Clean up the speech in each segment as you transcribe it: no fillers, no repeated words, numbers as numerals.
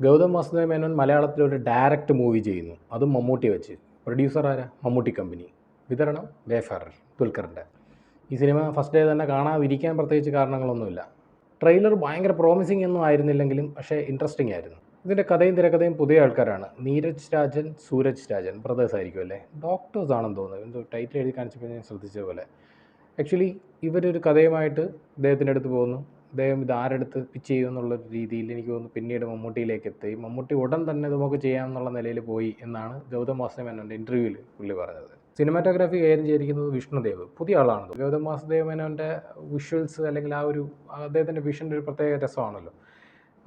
Gautam Vasudev Menon മലയാളത്തിലൊരു direct movie ചെയ്യുന്നു, അതും മമ്മൂട്ടി വെച്ച്. പ്രൊഡ്യൂസർ ആരാ? മമ്മൂട്ടി കമ്പനി. വിതരണം വേഫാറർ, ദുൽഖറിൻ്റെ. ഈ സിനിമ ഫസ്റ്റ് ഡേ തന്നെ കാണാതിരിക്കാൻ പ്രത്യേകിച്ച് കാരണങ്ങളൊന്നുമില്ല. ട്രെയിലർ ഭയങ്കര പ്രോമിസിംഗ് ഒന്നും ആയിരുന്നില്ലെങ്കിലും പക്ഷേ ഇൻട്രസ്റ്റിംഗ് ആയിരുന്നു. ഇതിൻ്റെ കഥയും തിരക്കഥയും പുതിയ ആൾക്കാരാണ്. നീരജ് രാജൻ, സൂരജ് രാജൻ ബ്രദേഴ്സ് ആയിരിക്കും അല്ലേ? ഡോക്ടേഴ്സ് ആണെന്ന് തോന്നുന്നു. എന്തോ ടൈറ്റിൽ എഴുതി കാണിച്ചപ്പോൾ ഞാൻ ശ്രദ്ധിച്ച പോലെ. ആക്ച്വലി ഇവരൊരു കഥയുമായിട്ട് അദ്ദേഹത്തിൻ്റെ അടുത്ത് പോകുന്നു. അദ്ദേഹം ഇത് ആരെടുത്ത് പിച്ച് ചെയ്യും എന്നുള്ള രീതിയിൽ എനിക്ക് തോന്നുന്നു പിന്നീട് മമ്മൂട്ടിയിലേക്ക് എത്തി. മമ്മൂട്ടി ഉടൻ തന്നെ ഇത് നമുക്ക് ചെയ്യാമെന്നുള്ള നിലയിൽ പോയി എന്നാണ് ഗൗതം വാസുദേവ് മേനോൻ്റെ ഇൻ്റർവ്യൂവിൽ പുള്ളി പറഞ്ഞത്. സിനിമാറ്റോഗ്രാഫി കൈകാര്യം ചെയ്തിരിക്കുന്നത് വിഷ്ണുദേവ്, പുതിയ ആളാണ്. ഗൗതം വാസുദേവ് മേനോൻ്റെ വിഷ്വൽസ് അല്ലെങ്കിൽ ആ ഒരു അദ്ദേഹത്തിൻ്റെ വിഷൻ്റെ ഒരു പ്രത്യേക രസമാണല്ലോ.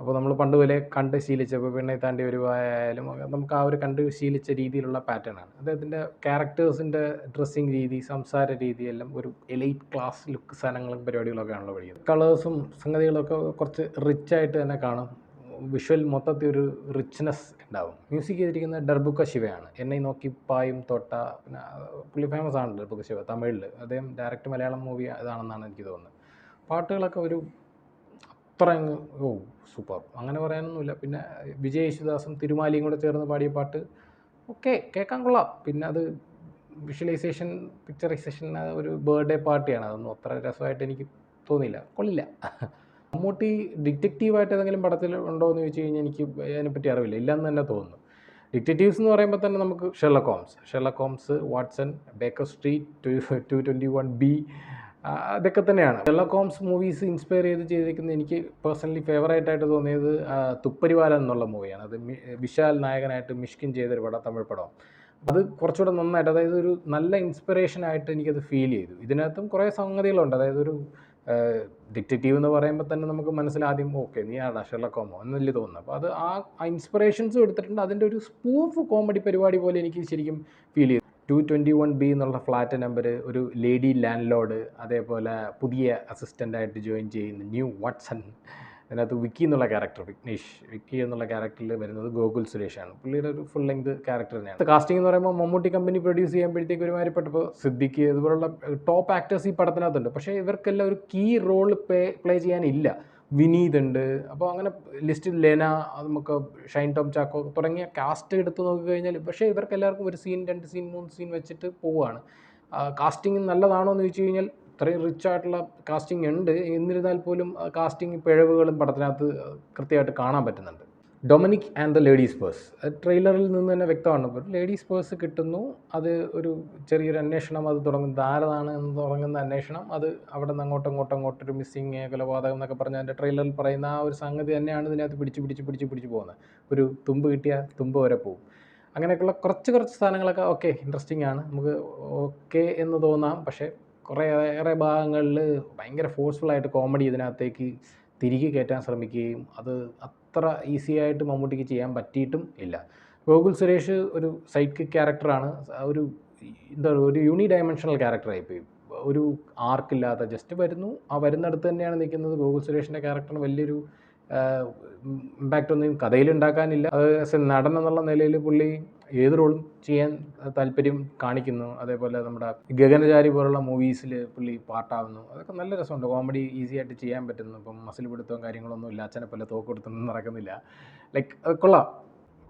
അപ്പോൾ നമ്മൾ പണ്ട് പോലെ കണ്ട് ശീലിച്ചപ്പോൾ പെണ്ണെ താണ്ടി വരുവായാലും നമുക്ക് ആ ഒരു കണ്ട് ശീലിച്ച രീതിയിലുള്ള പാറ്റേണാണ്. അദ്ദേഹത്തിൻ്റെ ക്യാരക്ടേഴ്സിൻ്റെ ഡ്രസ്സിങ് രീതി, സംസാര രീതി എല്ലാം ഒരു എലൈറ്റ് ക്ലാസ് ലുക്ക് സാധനങ്ങളും പരിപാടികളൊക്കെ ആണല്ലോ പഠിക്കുന്നത്. കളേഴ്സും സംഗതികളൊക്കെ കുറച്ച് റിച്ചായിട്ട് തന്നെ കാണും. വിഷ്വൽ മൊത്തത്തിൽ ഒരു റിച്ച്നെസ് ഉണ്ടാവും. മ്യൂസിക് ചെയ്തിരിക്കുന്ന ഡർബുക്ക ശിവയാണ്. എന്നെ നോക്കി പായും തൊട്ട, പിന്നെ പുള്ളി ഫേമസ് ആണ് ഡർബുക്ക ശിവ തമിഴിൽ. അദ്ദേഹം ഡയറക്റ്റ് മലയാളം മൂവി ഇതാണെന്നാണ് എനിക്ക് തോന്നുന്നത്. പാട്ടുകളൊക്കെ ഒരു അത്ര സൂപ്പർ അങ്ങനെ പറയാനൊന്നുമില്ല. പിന്നെ വിജയ് യേശുദാസും തിരുമാലിയും കൂടെ ചേർന്ന് പാടിയ പാട്ട് ഓക്കെ, കേൾക്കാൻ കൊള്ളാം. പിന്നെ അത് വിഷ്വലൈസേഷൻ, പിക്ചറൈസേഷൻ ഒരു ബർത്ത്ഡേ പാർട്ടിയാണ്. അതൊന്നും അത്ര രസമായിട്ട് എനിക്ക് തോന്നിയില്ല, കൊള്ളില്ല. മമ്മൂട്ടി ഡിറ്റക്റ്റീവായിട്ട് ഏതെങ്കിലും പടത്തിൽ ഉണ്ടോ എന്ന് ചോദിച്ചു കഴിഞ്ഞാൽ എനിക്ക് അതിനെപ്പറ്റി അറിവില്ല, ഇല്ലയെന്ന് തന്നെ തോന്നുന്നു. ഡിറ്റക്റ്റീവ്സ് എന്ന് പറയുമ്പോൾ തന്നെ നമുക്ക് Sherlock Holmes, Watson, Baker Street, 221B, അതൊക്കെ തന്നെയാണ്. ഷെർലക് ഹോംസ് മൂവീസ് ഇൻസ്പയർ ചെയ്തിരിക്കുന്നത് എനിക്ക് പേഴ്സണലി ഫേവറേറ്റായിട്ട് തോന്നിയത് തുപ്പരിവാലൻ എന്നുള്ള മൂവിയാണ്. അത് വിശാൽ നായകനായിട്ട് മിഷ്കിൻ ചെയ്തൊരു പടം, തമിഴ് പടം. അത് കുറച്ചുകൂടെ നന്നായിട്ട്, അതായത് ഒരു നല്ല ഇൻസ്പിറേഷനായിട്ട് എനിക്കത് ഫീൽ ചെയ്തു. ഇതിനകത്തും കുറേ സംഗതികളുണ്ട്. അതായത് ഒരു ഡിറ്റക്റ്റീവ് എന്ന് പറയുമ്പോൾ തന്നെ നമുക്ക് മനസ്സിലാദ്യം ഓക്കെ നീ ആടാ ഷെർലക് ഹോമോ എന്നല്ലേ തോന്നുന്നത്. അപ്പോൾ അത് ആ ഇൻസ്പിറേഷൻസും എടുത്തിട്ടുണ്ട്. അതിൻ്റെ ഒരു സ്പൂഫ് കോമഡി പരിപാടി പോലെ എനിക്ക് ശരിക്കും ഫീൽ ചെയ്തു. 221B എന്നുള്ള ഫ്ലാറ്റ് നമ്പർ, ഒരു ലേഡി ലാൻഡ് ലോഡ്, അതേപോലെ പുതിയ അസിസ്റ്റൻ്റായിട്ട് ജോയിൻ ചെയ്യുന്ന ന്യൂ വാട്സൺ. അതിനകത്ത് വിക്കി എന്നുള്ള ക്യാരക്ടർ, വിക്കി എന്നുള്ള ക്യാരക്ടറിൽ വരുന്നത് ഗോകുൽ സുരേഷാണ്. പുള്ളിയുടെ ഒരു ഫുൾ ലെങ്ത് ക്യാരക്ടർ തന്നെയാണ്. കാസ്റ്റിംഗ് എന്ന് പറയുമ്പോൾ മമ്മൂട്ടി കമ്പനി പ്രൊഡ്യൂസ് ചെയ്യുമ്പോഴത്തേക്ക് ഒരുമാതിരിപ്പെട്ടപ്പോൾ സിദ്ദിഖ് ഇതുപോലുള്ള ടോപ്പ് ആക്ടേഴ്സ് ഈ പടത്തിനകത്തുണ്ട്. പക്ഷേ ഇവർക്കെല്ലാം ഒരു കീ റോൾ പ്ലേ ചെയ്യാനില്ല. വിനീത് ഉണ്ട്. അപ്പോൾ അങ്ങനെ ലിസ്റ്റിൽ ലെന, നമുക്ക് ഷൈൻ ടോം ചാക്കോ തുടങ്ങിയ കാസ്റ്റ് എടുത്ത് നോക്കിക്കഴിഞ്ഞാൽ പക്ഷേ ഇവർക്ക് എല്ലാവർക്കും ഒരു സീൻ, 2 സീൻ, 3 സീൻ വെച്ചിട്ട് പോവുകയാണ്. കാസ്റ്റിംഗ് നല്ലതാണോ എന്ന് ചോദിച്ചു കഴിഞ്ഞാൽ ഇത്രയും റിച്ച് ആയിട്ടുള്ള കാസ്റ്റിംഗ് ഉണ്ട്. എന്നിരുന്നാൽ പോലും കാസ്റ്റിംഗ് പിഴവുകളും പടത്തിനകത്ത് കൃത്യമായിട്ട് കാണാൻ പറ്റുന്നുണ്ട്. Dominic and the ladies purse, ട്രെയിലറിൽ നിന്ന് തന്നെ വ്യക്തമാണ്. ഇപ്പോൾ ലേഡീസ് പേഴ്സ് കിട്ടുന്നു. അത് ഒരു ചെറിയൊരു അന്വേഷണം, അത് തുടങ്ങുന്നത് ആരതാണ് എന്ന് തുടങ്ങുന്ന അന്വേഷണം. അത് അവിടെ നിന്ന് അങ്ങോട്ടൊരു മിസ്സിങ്, കൊലപാതകം എന്നൊക്കെ പറഞ്ഞ് അതിൻ്റെ ട്രെയിലറിൽ പറയുന്ന ആ ഒരു സംഗതി തന്നെയാണ് ഇതിനകത്ത് പിടിച്ച് പോകുന്നത്. ഒരു തുമ്പ് കിട്ടിയാൽ തുമ്പ് വരെ പോകും. അങ്ങനെയൊക്കെയുള്ള കുറച്ച് സാധനങ്ങളൊക്കെ ഓക്കെ, ഇൻട്രസ്റ്റിംഗ് ആണ്, നമുക്ക് ഓക്കെ എന്ന് തോന്നാം. പക്ഷേ കുറേയേറെ ഭാഗങ്ങളിൽ ഭയങ്കര ഫോഴ്സ്ഫുള്ളായിട്ട് കോമഡി ഇതിനകത്തേക്ക് തിരികെ കയറ്റാൻ ശ്രമിക്കുകയും അത് അത്ര ഈസി ആയിട്ട് മമ്മൂട്ടിക്ക് ചെയ്യാൻ പറ്റിയിട്ടും ഇല്ല. ഗോകുൽ സുരേഷ് ഒരു സൈഡ് കിക്ക് ക്യാരക്ടറാണ്. ഒരു എന്താ പറയുക, ഒരു യൂണി ഡയമെൻഷണൽ ക്യാരക്ടറായിപ്പോയി. ഒരു ആർക്കില്ലാത്ത ജസ്റ്റ് വരുന്നു, ആ വരുന്നിടത്ത് തന്നെയാണ് നിൽക്കുന്നത്. ഗോകുൽ സുരേഷിൻ്റെ ക്യാരക്ടറിന് വലിയൊരു ഇമ്പാക്റ്റ് ഒന്നും കഥയിലുണ്ടാക്കാനില്ല. അത് നടൻ എന്നുള്ള നിലയിൽ പുള്ളി ഏത് റോളും ചെയ്യാൻ താല്പര്യം കാണിക്കുന്നു. അതേപോലെ നമ്മുടെ ഗഗനചാരി പോലുള്ള മൂവീസിൽ പുള്ളി പാർട്ടാവുന്നു. അതൊക്കെ നല്ല രസമുണ്ട്. കോമഡി ഈസി ആയിട്ട് ചെയ്യാൻ പറ്റുന്നു. ഇപ്പം മസിൽ പിടുത്തവും കാര്യങ്ങളൊന്നും ഇല്ല, അച്ഛനെ പോലെ തോക്ക് കൊടുത്തൊന്നും നടക്കുന്നില്ല. ലൈക്ക് അത് കൊള്ളാം.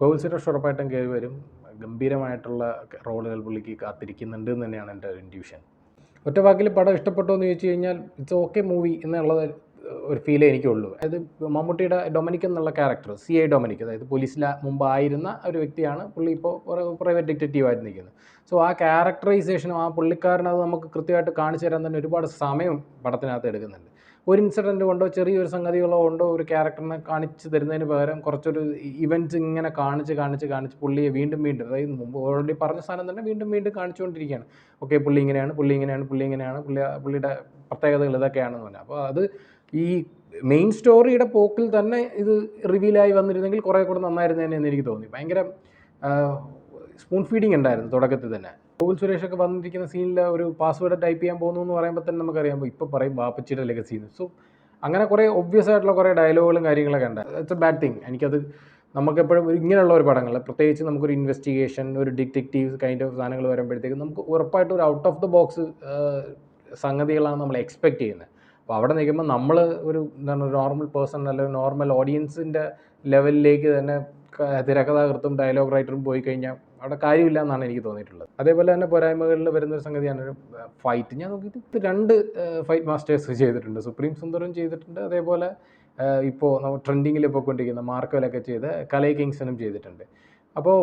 ഗോകുൽ സുരേഷ് ഉറപ്പായിട്ടും കയറി വരും. ഗംഭീരമായിട്ടുള്ള റോളുകൾ പുള്ളിക്ക് കാത്തിരിക്കുന്നുണ്ട് എന്ന് തന്നെയാണ് എൻ്റെ ഒരു ഇൻഡ്യൂഷൻ. ഒറ്റ വാക്കിൽ പടം ഇഷ്ടപ്പെട്ടോ എന്ന് ചോദിച്ചു കഴിഞ്ഞാൽ ഇറ്റ്സ് ഓക്കെ മൂവി എന്നുള്ളത് ഒരു ഫീലേ എനിക്കുള്ളൂ. അതായത് മമ്മൂട്ടിയുടെ ഡൊമിനിക് എന്നുള്ള ക്യാരക്ടർ, CI ഡൊമിനിക്, അതായത് പോലീസിൽ മുമ്പായിരുന്ന ഒരു വ്യക്തിയാണ്. പുള്ളി ഇപ്പോൾ പ്രൈവറ്റ് ഡിറ്റക്റ്റീവായിട്ട് നിൽക്കുന്നത്. സോ ആ ക്യാരക്ടറൈസേഷനും ആ പുള്ളിക്കാരനത് നമുക്ക് കൃത്യമായിട്ട് കാണിച്ചു തരാൻ തന്നെ ഒരുപാട് സമയം പടത്തിനകത്ത് എടുക്കുന്നുണ്ട്. ഒരു ഇൻസിഡൻറ്റ് കൊണ്ടോ ചെറിയൊരു സംഗതികളോ കൊണ്ടോ ഒരു ക്യാരക്ടറിനെ കാണിച്ച് തരുന്നതിന് പകരം കുറച്ചൊരു ഇവൻറ്റ്സ് ഇങ്ങനെ കാണിച്ച് പുള്ളിയെ വീണ്ടും അതായത് മുമ്പ് ഓൾറെഡി പറഞ്ഞ സാധനം തന്നെ വീണ്ടും കാണിച്ചുകൊണ്ടിരിക്കുകയാണ്. ഓക്കെ, പുള്ളി ഇങ്ങനെയാണ്, പുള്ളിയുടെ പ്രത്യേകതകൾ ഇതൊക്കെയാണെന്ന് പറഞ്ഞാൽ. അപ്പോൾ അത് ഈ മെയിൻ സ്റ്റോറിയുടെ പോക്കിൽ തന്നെ ഇത് റിവീലായി വന്നിരുന്നെങ്കിൽ കുറേ കൂടെ നന്നായിരുന്നേനെ എന്ന് എനിക്ക് തോന്നി. ഭയങ്കര സ്പൂൺ ഫീഡിങ് ഉണ്ടായിരുന്നു തുടക്കത്തിൽ തന്നെ. ഗോകുൽ സുരേഷൊക്കെ വന്നിരിക്കുന്ന സീനിൽ ഒരു പാസ്വേഡ് ടൈപ്പ് ചെയ്യാൻ പോകുന്നു എന്ന് പറയുമ്പോൾ തന്നെ നമുക്കറിയാം ഇപ്പോൾ പറയും ബാപ്പച്ചിയുടെ ലെഗസിന്ന്. സോ അങ്ങനെ കുറേ ഒബ്വിയസ് ആയിട്ടുള്ള കുറേ ഡയലോഗുകളും കാര്യങ്ങളൊക്കെ ഉണ്ട്. It's A bad thing. എനിക്കത് നമുക്കെപ്പോഴും ഇങ്ങനെയുള്ള ഒരു പടങ്ങൾ, പ്രത്യേകിച്ച് നമുക്കൊരു ഇൻവെസ്റ്റിഗേഷൻ, ഒരു ഡിറ്റക്റ്റീവ് കൈൻഡ് ഓഫ് സാധനങ്ങൾ വരുമ്പോഴത്തേക്കും നമുക്ക് ഉറപ്പായിട്ടും ഒരു ഔട്ട് ഓഫ് ദ ബോക്സ് സംഗതികളാണ് നമ്മൾ എക്സ്പെക്റ്റ് ചെയ്യുന്നത്. അപ്പോൾ അവിടെ നിൽക്കുമ്പോൾ നമ്മൾ ഒരു എന്താണ്, ഒരു നോർമൽ പേഴ്സൺ അല്ലെങ്കിൽ നോർമൽ ഓഡിയൻസിൻ്റെ ലെവലിലേക്ക് തന്നെ തിരക്കഥാകൃത്തും ഡയലോഗ് റൈറ്ററും പോയി കഴിഞ്ഞാൽ അവിടെ കാര്യമില്ല എന്നാണ് എനിക്ക് തോന്നിയിട്ടുള്ളത്. അതേപോലെ തന്നെ പോരായ്മകളിൽ വരുന്നൊരു സംഗതിയാണ് ഒരു ഫൈറ്റ്. ഞാൻ നോക്കിയിട്ട് ഇത് 2 ഫൈറ്റ് മാസ്റ്റേഴ്സ് ചെയ്തിട്ടുണ്ട്. സുപ്രീം സുന്ദറും ചെയ്തിട്ടുണ്ട്, അതേപോലെ ഇപ്പോൾ നമ്മൾ ട്രെൻഡിങ്ങിൽ പോയിക്കൊണ്ടിരിക്കുന്ന മാർക്കോലൊക്കെ ചെയ്ത് കലൈ കിങ്സണും ചെയ്തിട്ടുണ്ട്. അപ്പോൾ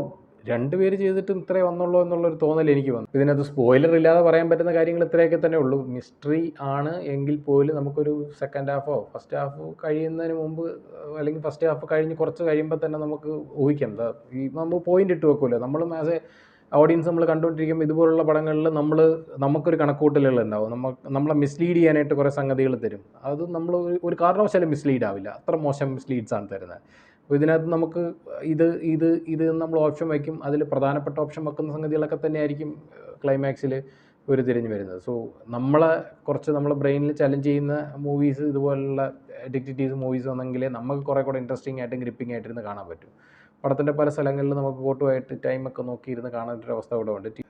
2 പേര് ചെയ്തിട്ടും ഇത്രേ വന്നുള്ളൂ എന്നുള്ളൊരു തോന്നൽ എനിക്ക് വന്നു. ഇതിനകത്ത് സ്പോയിലർ ഇല്ലാതെ പറയാൻ പറ്റുന്ന കാര്യങ്ങൾ ഇത്രയൊക്കെ തന്നെ ഉള്ളൂ. മിസ്റ്ററി ആണ് എങ്കിൽ പോലും നമുക്കൊരു സെക്കൻഡ് ഹാഫോ ഫസ്റ്റ് ഹാഫ് കഴിയുന്നതിന് മുമ്പ്, അല്ലെങ്കിൽ ഫസ്റ്റ് ഹാഫ് കഴിഞ്ഞ് കുറച്ച് കഴിയുമ്പോൾ തന്നെ നമുക്ക് ഊഹിക്കാം. ഈ നമ്മൾ പോയിന്റ് ഇട്ട് വെക്കുമല്ലോ, നമ്മളും ആസ് എ ഓഡിയൻസ് നമ്മൾ കണ്ടുകൊണ്ടിരിക്കുമ്പോൾ ഇതുപോലുള്ള പടങ്ങളിൽ നമുക്കൊരു കണക്കൂട്ടലുകളുണ്ടാവും. നമ്മളെ മിസ്ലീഡ് ചെയ്യാനായിട്ട് കുറേ സംഗതികൾ തരും. അത് നമ്മൾ ഒരു കാരണവശാലും മിസ്ലീഡ് ആവില്ല, അത്ര മോശം മിസ്ലീഡ്സാണ് തരുന്നത്. അപ്പോൾ ഇതിനകത്ത് നമുക്ക് ഇത് നമ്മൾ ഓപ്ഷൻ വയ്ക്കും, അതിൽ പ്രധാനപ്പെട്ട ഓപ്ഷൻ വെക്കുന്ന സംഗതികളൊക്കെ തന്നെയായിരിക്കും ക്ലൈമാക്സിൽ തിരിഞ്ഞ് വരുന്നത്. സോ നമ്മളെ ബ്രെയിനിൽ ചലഞ്ച് ചെയ്യുന്ന മൂവീസ്, ഇതുപോലുള്ള ഡിറ്റക്റ്റീവ്സ് മൂവീസ് വന്നെങ്കിലേ നമുക്ക് കുറേ കൂടെ ഇൻട്രസ്റ്റിംഗ് ആയിട്ടും ഗ്രിപ്പിംഗ് ആയിട്ടിരുന്ന് കാണാൻ പറ്റും. പടത്തിൻ്റെ പല സ്ഥലങ്ങളിൽ നമുക്ക് കോട്ടുമായിട്ട് ടൈമൊക്കെ നോക്കിയിരുന്ന് കാണാനൊരു അവസ്ഥ ഇവിടെ ഉണ്ട്.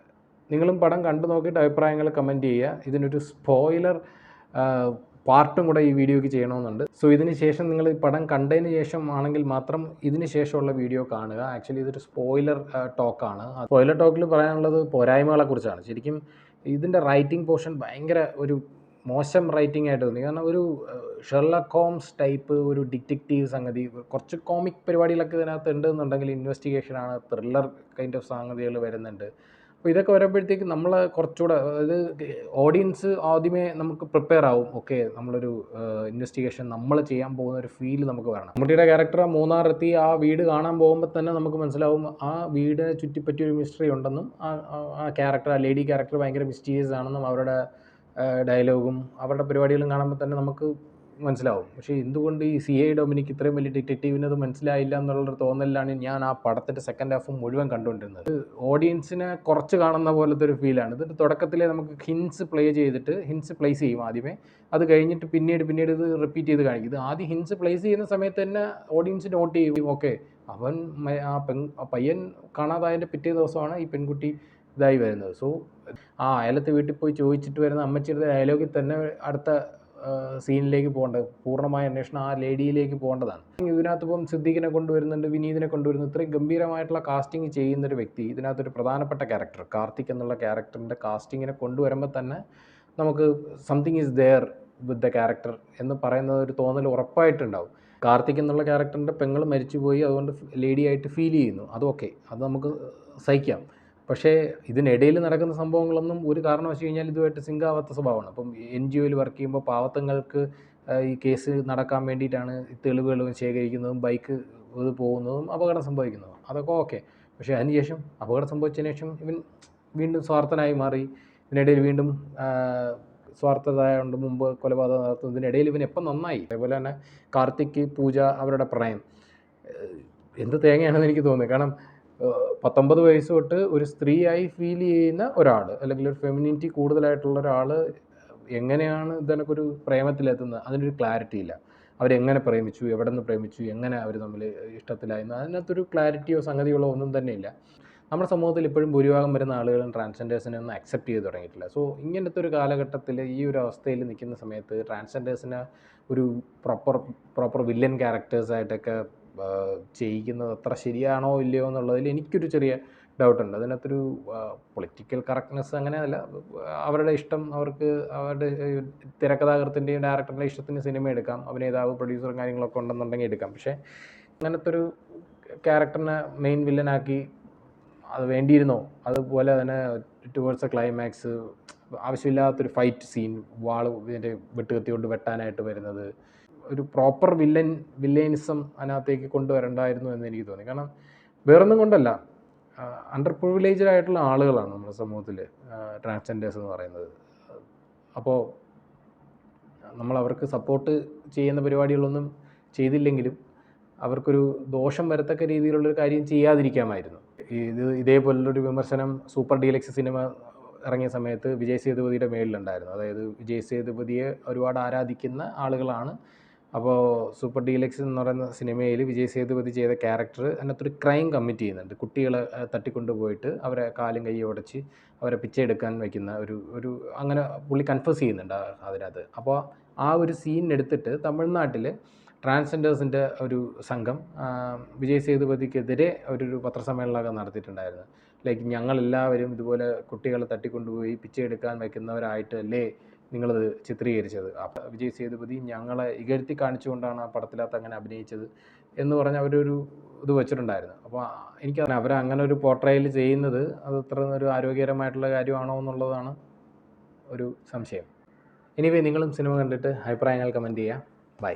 നിങ്ങളും പടം കണ്ടു നോക്കിയിട്ട് അഭിപ്രായങ്ങൾ കമൻറ്റ് ചെയ്യുക. ഇതിനൊരു സ്പോയിലർ പാർട്ടും കൂടെ ഈ വീഡിയോയ്ക്ക് ചെയ്യണമെന്നുണ്ട്. സോ ഇതിന് ശേഷം നിങ്ങൾ ഈ പടം കണ്ടതിന് ശേഷം ആണെങ്കിൽ മാത്രം ഇതിന് ശേഷമുള്ള വീഡിയോ കാണുക. ആക്ച്വലി ഇതൊരു സ്പോയിലർ ടോക്കാണ്. സ്പോയിലർ ടോക്കിൽ പറയാനുള്ളത് പോരായ്മകളെക്കുറിച്ചാണ്. ശരിക്കും ഇതിൻ്റെ റൈറ്റിംഗ് പോർഷൻ ഭയങ്കര ഒരു മോശം റൈറ്റിംഗ് ആയിട്ട് തോന്നി. കാരണം ഒരു ഷെർലക് ഹോംസ് ടൈപ്പ് ഒരു ഡിറ്റക്റ്റീവ് സംഗതി, കുറച്ച് കോമിക് പരിപാടികളൊക്കെ ഇതിനകത്ത് ഉണ്ടെന്നുണ്ടെങ്കിൽ ഇൻവെസ്റ്റിഗേഷനാണ്, ത്രില്ലർ കൈൻഡ് ഓഫ് സംഗതികൾ വരുന്നുണ്ട്. അപ്പോൾ ഇതൊക്കെ വരുമ്പോഴത്തേക്ക് നമ്മൾ കുറച്ചുകൂടെ, അതായത് ഓഡിയൻസ് ആദ്യമേ നമുക്ക് പ്രിപ്പയർ ആവും. ഓക്കെ, നമ്മളൊരു ഇൻവെസ്റ്റിഗേഷൻ നമ്മൾ ചെയ്യാൻ പോകുന്ന ഒരു ഫീൽ നമുക്ക് വരണം. മമ്മൂട്ടിയുടെ ക്യാരക്ടർ മൂന്നാറെത്തി ആ വീട് കാണാൻ പോകുമ്പോൾ തന്നെ നമുക്ക് മനസ്സിലാവും ആ വീടിനെ ചുറ്റിപ്പറ്റി ഒരു മിസ്റ്ററി ഉണ്ടെന്നും, ആ ക്യാരക്ടർ, ആ ലേഡി ക്യാരക്ടർ ഭയങ്കര മിസ്റ്റീരിയസ് ആണെന്നും അവരുടെ ഡയലോഗും അവരുടെ പരിപാടികളും കാണുമ്പോൾ തന്നെ നമുക്ക് മനസ്സിലാവും. പക്ഷേ എന്തുകൊണ്ട് ഈ CI ഡൊമിനിക് ഇത്രയും വലിയ ഡിറ്റക്റ്റീവിനത് മനസ്സിലായില്ല എന്നുള്ളൊരു തോന്നലിലാണ് ഞാൻ ആ പടത്തിൻ്റെ സെക്കൻഡ് ഹാഫ് മുഴുവൻ കണ്ടുകൊണ്ടിരുന്നത്. ഓഡിയൻസിനെ കുറച്ച് കാണുന്ന പോലത്തെ ഒരു ഫീലാണ്. ഇതിൻ്റെ തുടക്കത്തിലെ നമുക്ക് ഹിൻസ് പ്ലേസ് ചെയ്യും ആദ്യമേ. അത് കഴിഞ്ഞിട്ട് പിന്നീട് ഇത് റിപ്പീറ്റ് ചെയ്ത് കാണിക്കും. ഇത് ആദ്യം ഹിൻസ് പ്ലേസ് ചെയ്യുന്ന സമയത്ത് തന്നെ ഓഡിയൻസ് നോട്ട് ചെയ്യും. ഓക്കെ, ആ പയ്യൻ കാണാതായതിൻ്റെ പിറ്റേ ദിവസമാണ് ഈ പെൺകുട്ടി ഇതായി വരുന്നത്. സോ അയലത്തെ വീട്ടിൽ പോയി ചോദിച്ചിട്ട് വരുന്ന അമ്മച്ചിയുടെ ഡയലോഗിൽ തന്നെ അടുത്ത സീനിലേക്ക് പോകേണ്ടത്, പൂർണ്ണമായ അന്വേഷണം ആ ലേഡിയിലേക്ക് പോകേണ്ടതാണ്. ഇതിനകത്ത് ഇപ്പം സിദ്ദീഖിനെ കൊണ്ടുവരുന്നുണ്ട്, വിനീതിനെ കൊണ്ടുവരുന്നു. ഇത്രയും ഗംഭീരമായിട്ടുള്ള കാസ്റ്റിംഗ് ചെയ്യുന്നൊരു വ്യക്തി, ഇതിനകത്തൊരു പ്രധാനപ്പെട്ട ക്യാരക്ടർ കാർത്തിക് എന്നുള്ള ക്യാരക്ടറിൻ്റെ കാസ്റ്റിങ്ങിനെ കൊണ്ടുവരുമ്പോൾ തന്നെ നമുക്ക് something is there with the character എന്ന് പറയുന്നത് ഒരു തോന്നൽ ഉറപ്പായിട്ടുണ്ടാവും. കാർത്തിക് എന്നുള്ള ക്യാരക്ടറിൻ്റെ പെങ്ങൾ മരിച്ചുപോയി, അതുകൊണ്ട് ലേഡിയായിട്ട് ഫീൽ ചെയ്യുന്നു. അതൊക്കെ അത് നമുക്ക് സഹിക്കാം. പക്ഷേ ഇതിനിടയിൽ നടക്കുന്ന സംഭവങ്ങളൊന്നും ഒരു കാരണവശാൽ കഴിഞ്ഞാൽ ഇതുമായിട്ട് സിങ്കാവാത്ത സ്വഭാവമാണ്. അപ്പം NGOയിൽ വർക്ക് ചെയ്യുമ്പോൾ പാവത്തങ്ങൾക്ക് ഈ കേസ് നടക്കാൻ വേണ്ടിയിട്ടാണ് തെളിവുകൾ ശേഖരിക്കുന്നതും ബൈക്ക് പോകുന്നതും അപകടം സംഭവിക്കുന്നതും, അതൊക്കെ ഓക്കെ. പക്ഷേ അതിനുശേഷം അപകടം സംഭവിച്ചതിന് ശേഷം ഇവൻ വീണ്ടും സ്വാർത്ഥനായി മാറി. ഇതിനിടയിൽ വീണ്ടും സ്വാർത്ഥതയുണ്ട്, മുമ്പ് കൊലപാതകം നടത്തുന്നതിനിടയിൽ ഇവൻ എപ്പം നന്നായി. അതേപോലെ തന്നെ കാർത്തിക് പൂജ അവരുടെ പ്രണയം എന്ത് തേങ്ങയാണെന്ന് എനിക്ക് തോന്നുന്നത്. കാരണം 19 വയസ്സ് തൊട്ട് ഒരു സ്ത്രീയായി ഫീൽ ചെയ്യുന്ന ഒരാൾ, അല്ലെങ്കിൽ ഒരു ഫെമിനിറ്റി കൂടുതലായിട്ടുള്ള ഒരാൾ എങ്ങനെയാണ് ഇതിനൊരു പ്രേമത്തിലെത്തുന്നത്, അതിനൊരു ക്ലാരിറ്റി ഇല്ല. അവരെങ്ങനെ പ്രേമിച്ചു, എവിടെ നിന്ന് പ്രേമിച്ചു, എങ്ങനെ അവർ തമ്മിൽ ഇഷ്ടത്തിലായിരുന്നു, അതിനകത്തൊരു ക്ലാരിറ്റിയോ സംഗതികളോ ഒന്നും തന്നെ ഇല്ല. നമ്മുടെ സമൂഹത്തിൽ ഇപ്പോഴും ഭൂരിഭാഗം വരുന്ന ആളുകളും ട്രാൻസ്ജെൻഡേഴ്സിനെ ഒന്നും അക്സെപ്റ്റ് ചെയ്ത് തുടങ്ങിയിട്ടില്ല. സോ ഇങ്ങനത്തെ ഒരു കാലഘട്ടത്തിൽ ഈ ഒരു അവസ്ഥയിൽ നിൽക്കുന്ന സമയത്ത് ട്രാൻസ്ജെൻഡേഴ്സിനെ ഒരു പ്രോപ്പർ വില്ലൻ ക്യാരക്ടേഴ്സായിട്ടൊക്കെ ചെയ്യിക്കുന്നത് അത്ര ശരിയാണോ ഇല്ലയോ എന്നുള്ളതിൽ എനിക്കൊരു ചെറിയ ഡൗട്ടുണ്ട്. അതിനകത്തൊരു പൊളിറ്റിക്കൽ കറക്റ്റ്നെസ് അങ്ങനെയല്ല, അവരുടെ ഇഷ്ടം, അവരുടെ തിരക്കഥാകൃത്തിൻ്റെയും ഡയറക്ടറിൻ്റെ ഇഷ്ടത്തിന് സിനിമ എടുക്കാം, അഭിനേതാവ് പ്രൊഡ്യൂസറും കാര്യങ്ങളൊക്കെ ഉണ്ടെന്നുണ്ടെങ്കിൽ എടുക്കാം. പക്ഷേ അങ്ങനത്തെ ഒരു ക്യാരക്ടറിനെ മെയിൻ വില്ലനാക്കി അത് വേണ്ടിയിരുന്നോ? അതുപോലെ തന്നെ ടുവേർഡ്സ് എ ക്ലൈമാക്സ് ആവശ്യമില്ലാത്തൊരു ഫൈറ്റ് സീൻ, ഇതിൻ്റെ വെട്ടുകത്തി കൊണ്ട് വെട്ടാനായിട്ട് വരുന്നത്, ഒരു പ്രോപ്പർ വില്ലനിസം അതിനകത്തേക്ക് കൊണ്ടുവരണ്ടായിരുന്നു എന്ന് എനിക്ക് തോന്നി. കാരണം വേറൊന്നും കൊണ്ടല്ല, അണ്ടർ പ്രിവിലേജ്ഡ് ആയിട്ടുള്ള ആളുകളാണ് നമ്മുടെ സമൂഹത്തിൽ ട്രാൻസ്ജെൻഡേഴ്സ് എന്ന് പറയുന്നത്. അപ്പോൾ നമ്മൾ അവർക്ക് സപ്പോർട്ട് ചെയ്യുന്ന പരിപാടികളൊന്നും ചെയ്തില്ലെങ്കിലും അവർക്കൊരു ദോഷം വരത്തക്ക രീതിയിലുള്ളൊരു കാര്യം ചെയ്യാതിരിക്കാമായിരുന്നു. ഇതേപോലുള്ളൊരു വിമർശനം സൂപ്പർ ഡീലക്സ് സിനിമ ഇറങ്ങിയ സമയത്ത് വിജയ് സേതുപതിയുടെ മേളിലുണ്ടായിരുന്നു. അതായത് വിജയ് സേതുപതിയെ ഒരുപാട് ആരാധിക്കുന്ന ആളുകളാണ്. അപ്പോൾ സൂപ്പർ ഡീലക്സ് എന്ന് പറയുന്ന സിനിമയിൽ വിജയ് സേതുപതി ചെയ്ത ക്യാരക്ടർ അതിനകത്തൊരു ക്രൈം കമ്മിറ്റ് ചെയ്യുന്നുണ്ട്. കുട്ടികളെ തട്ടിക്കൊണ്ടുപോയിട്ട് അവരെ കാലും കൈയും ഉടച്ച് അവരെ പിച്ചെടുക്കാൻ വയ്ക്കുന്ന ഒരു അങ്ങനെ പുള്ളി കൺഫസ് ചെയ്യുന്നുണ്ട് അതിനകത്ത്. അപ്പോൾ ആ ഒരു സീൻ എടുത്തിട്ട് തമിഴ്നാട്ടിൽ ട്രാൻസ്ജെൻഡേഴ്സിൻ്റെ ഒരു സംഘം വിജയ് സേതുപതിക്കെതിരെ ഒരു പത്രസമ്മേളനമൊക്കെ നടത്തിയിട്ടുണ്ടായിരുന്നു. ലൈക്ക് ഞങ്ങളെല്ലാവരും ഇതുപോലെ കുട്ടികളെ തട്ടിക്കൊണ്ടുപോയി പിച്ചെടുക്കാൻ വയ്ക്കുന്നവരായിട്ട് അല്ലേ നിങ്ങളിത് ചിത്രീകരിച്ചത്. അപ്പോൾ വിജയ് സേതുപതി ഞങ്ങളെ ഇകഴ്ത്തി കാണിച്ചുകൊണ്ടാണ് ആ പടത്തിനകത്ത് അങ്ങനെ അഭിനയിച്ചത് എന്ന് പറഞ്ഞ് അവരൊരു ഇത് വെച്ചിട്ടുണ്ടായിരുന്നു. അപ്പോൾ എനിക്ക് അവരങ്ങനെ ഒരു പോർട്രയൽ ചെയ്യുന്നത് അത് അത്ര ഒരു ആരോഗ്യകരമായിട്ടുള്ള കാര്യമാണോ എന്നുള്ളതാണ് ഒരു സംശയം. എനിവേ നിങ്ങളും സിനിമ കണ്ടിട്ട് അഭിപ്രായങ്ങൾ കമൻറ്റ് ചെയ്യുക. ബൈ.